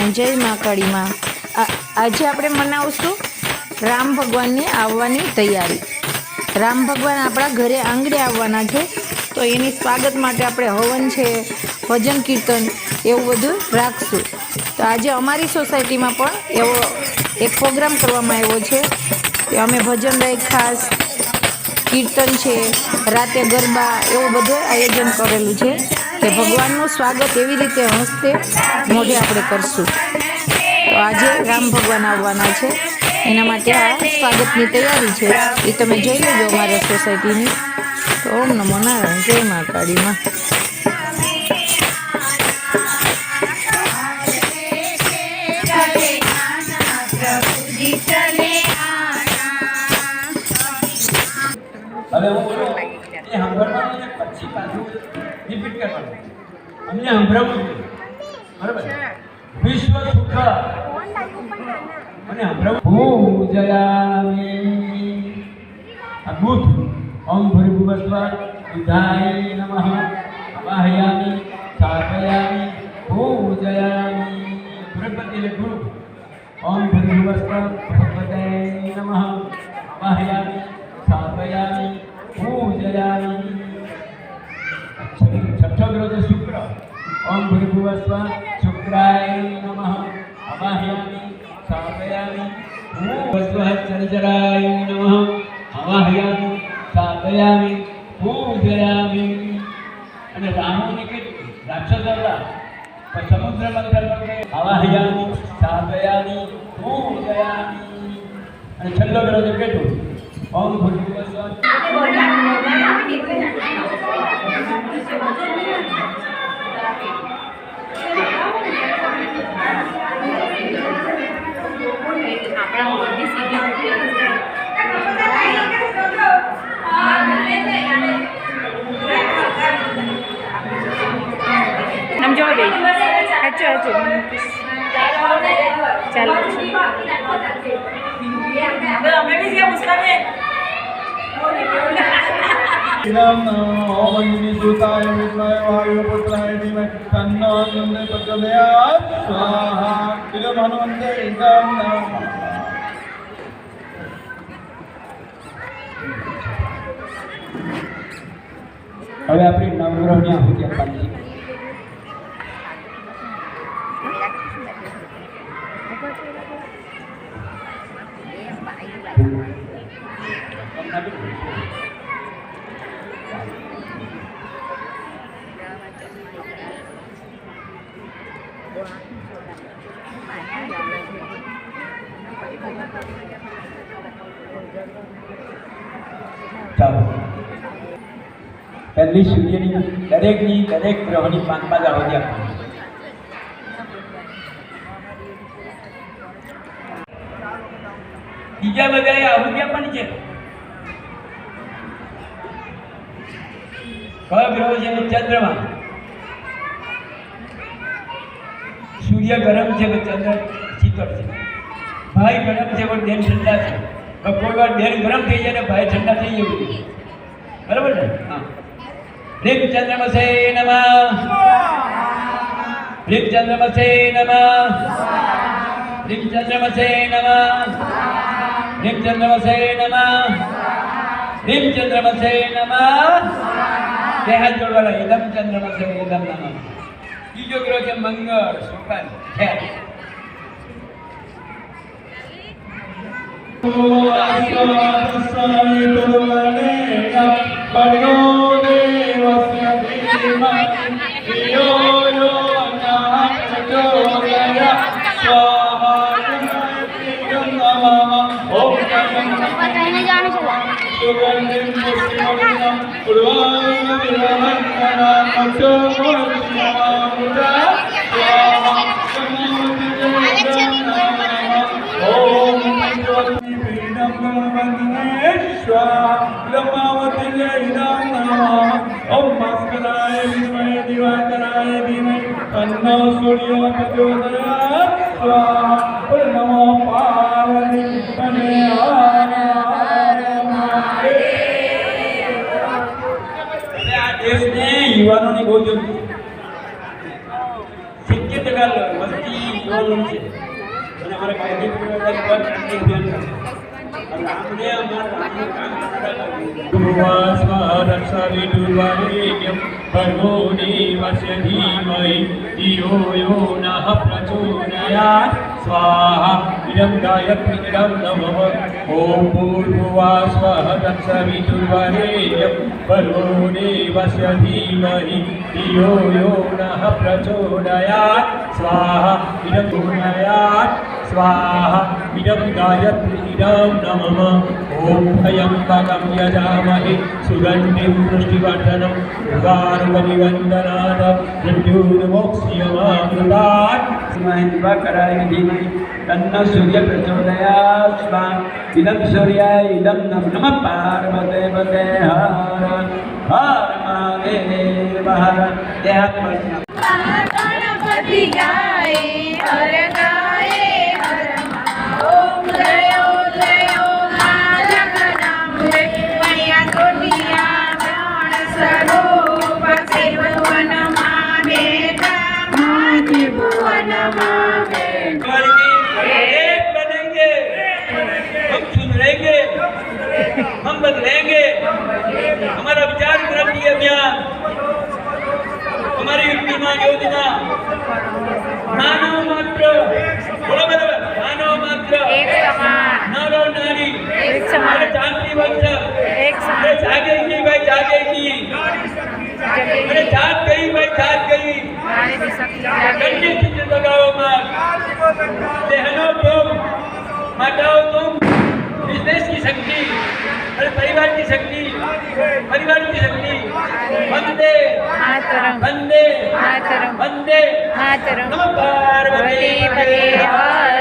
સ્વામિનારાયણ, જય મા કાળીમાં। આજે આપણે મનાવશું રામ ભગવાનની આવવાની તૈયારી। રામ ભગવાન આપણા ઘરે આંગણે આવવાના છે, તો એની સ્વાગત માટે આપણે હવન છે, ભજન કીર્તન એવું બધું રાખશું। તો આજે અમારી સોસાયટીમાં પણ એવો એક પ્રોગ્રામ કરવામાં આવ્યો છે કે અમે ભજન ખાસ કીર્તન છે, રાતે ગરબા એવું બધું આયોજન કરેલું છે કે ભગવાનનું સ્વાગત એવી રીતે હસ્તે મોઢે આપણે કરશું। તો આજે રામ ભગવાન આવવાના છે, એના માટે આ સ્વાગતની તૈયારી છે, એ તમે જોઈ લેજો અમારા સોસાયટીની। તો ઓમ નમો નારાયણ, જય મા કાળીમાં। હવે હું બોલું એ સાંભળવાનું છે, પછી પાછું રિપીટ કરવાનું, અમને સંભળાવવું છે, બરાબર? વિશ્વ સુખ અને સંભળાવવું જયામી આ બુદ્ધ ઓમ ભૂર્ભુવસ્વ બુદ્ધાય નમઃ વાહયામી સ્થાપયામી પૂજયામી બૃહસ્પતિ ગુરુ ઓમ ભૂર્ભુવસ્વ ભગવતે નમઃ વાહયામી સ્થાપયામી પૂજયામી। छठो ग्रह है शुक्र ओम भूर्भुवस्व शुक्राय नमः आवाहयामि स्थापयामि भूर्भुवस्व चंचराय नमः आवाहयामि स्थापयामि पूजयामि। અને રામોને કીધું રાક્ષસ હતા પણ સમુદ્ર મંથન પર આવાહયામિ સ્થાપયામિ પૂજયામિ। અને છેલ્લો ગ્રહ છે કેટલું ओम भूर्भुवस्व સમજો બે અચ્છા અચ્છા ચાલો અમે બી જે મુસ્કાને इदं ओम निसुताय विद्महे वायुपुत्राय धीमहि तन्नो अन्नः प्रचोदयात् स्वाहा। इदं हनुमन्ते इदं હવે આપણે નવગ્રહની આહુતિ આપવાની છે। ચાલો પહેલી સૂર્યની દરેક ગ્રહની 5 આહુતિ આપવાની। બીજા બધાએ આહુતિ આપવાની છે। કયો ગ્રહ છે? ચંદ્રમા। સૂર્ય ગરમ છે, ચંદ્ર શીતળ છે। ભાઈ ગરમ છે પણ બેન ઠંડા છે। કોઈ વાર બેન ગરમ થઈ જાય ને ભાઈ ઠંડા થઈ જવું, બરાબર ને? હા। ह्रीं चंद्रमसे नमः, ह्रीं चंद्रमसे नमः, ह्रीं चंद्रमसे नमः, ह्रीं चंद्रमसे नमः, ह्रीं चंद्रमसे नमः। के हाथ जोड़वाला इदं चंद्रमसे इदं नमः। बीजो ग्रह છે મંગળ શુક્ર છે। ओम भास्कराय विद्महे दिवाकराय धीमहि तन्नो सूर्यो प्रचोदयात् स्वाहा। ओम नमो पार्वती पते हर हर महादेव। આ દેશને યુવાનોની બહુ જરૂર છે। 70% વસ્તી જરૂર છે અને અમારે કાયદી પૂર્વક શાંતિ અભિયાન છે રામને અમારા રામનું કામ रक्षाविदुर्वरेण्यं भर्गो देवस्य धीमहि धियो यो नः प्रचोदयात् स्वाहा इदं गायत्री इदं नमः ॐ भूर्भुवः स्वः रक्षाविदुर्वरेण्यं भर्गो देवस्य धीमहि धियो यो नः प्रचोदयात् स्वाहा इदं गुणयात् स्वाहा इदं गायत्री इदं नमः ॐ भयङ्करं यजामहे सुगन्धिं पुष्टिवर्धनं उर्वारुकनिवन्दनात् मृत्युर्मोक्ष्यमामृतात् दिवाकराय धीमहि तन्नो सूर्य प्रचोदयात् स्वाहा इदं सूर्याय इदं नमः पार्वते पते हर हर महादेव हर देहात्मना गणपति गाए हर गाए हर ओम जयो जयो मां जगदम्बे मैया कोटिया प्राण स्वरूप सेवन मां बेटा मां त्रिभुवन मां बेटा एक बनेंगे हम सुधरेंगे हम बदलेंगे हमारा विचार क्रांति अभियान हमारी युक्तिमान योजना मानव मात्र बोलो बराबर मानव मात्र एक समान नर और नारी एक समान अरे जानती वंश एक अरे समान जागेगी भाई जागेगी अरे जाग गई भाई जाग गई नारी की शक्ति जागे कन्या चित्र लगाओ मां बहनों तुम माताओं तुम इस देश की शक्ति अरे परिवार की शक्ति वंदे मातरम वंदे मातरम वंदे मातरम नमः पार्वती पते हर